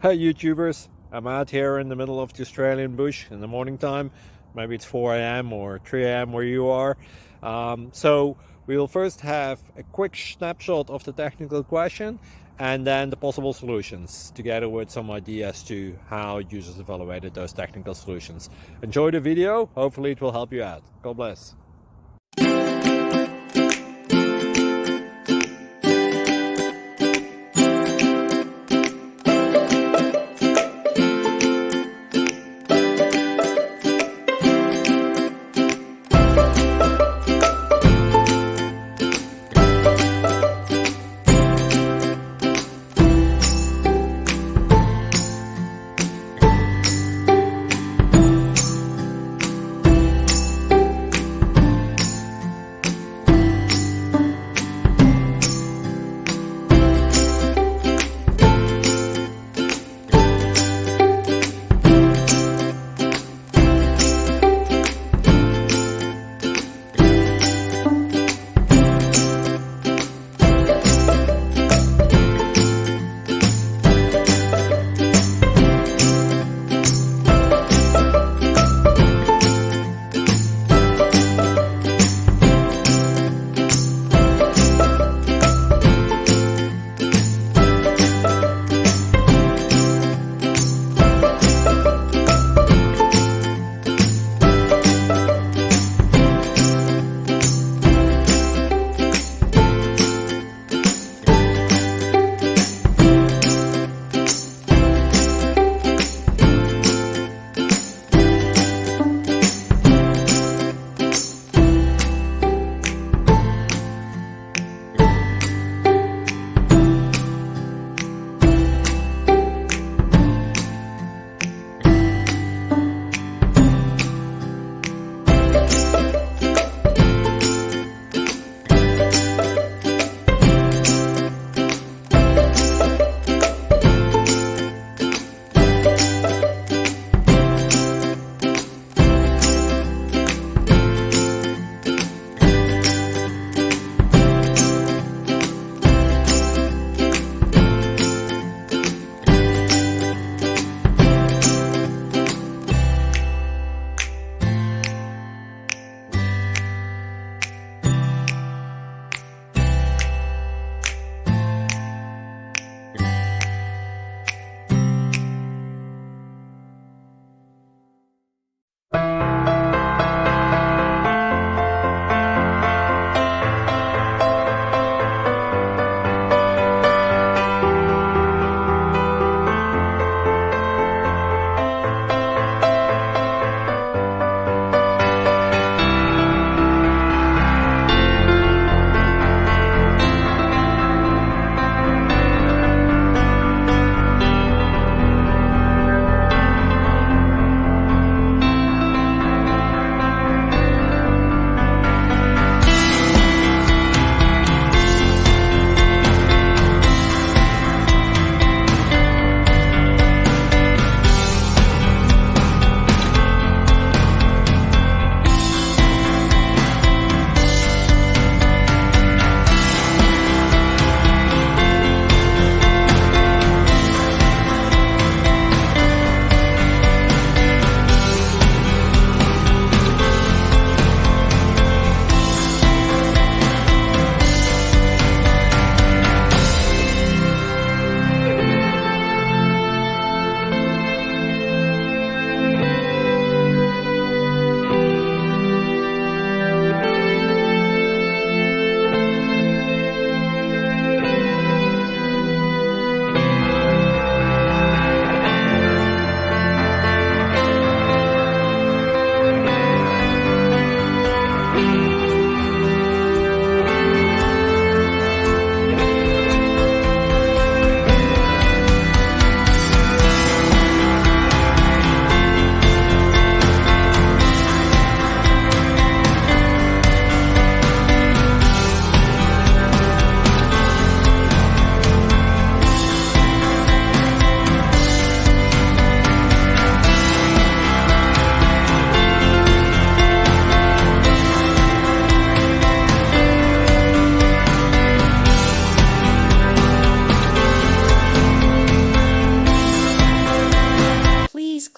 Hey YouTubers, I'm out here in the middle of the Australian bush in the morning time. Maybe it's 4 a.m. or 3 a.m. where you are. So we will first have a quick snapshot of the technical question and then the possible solutions, together with some ideas to how users evaluated those technical solutions. Enjoy the video, hopefully it will help you out. God bless.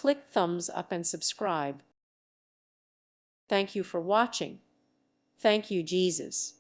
click thumbs up and subscribe. Thank you for watching. Thank you, Jesus.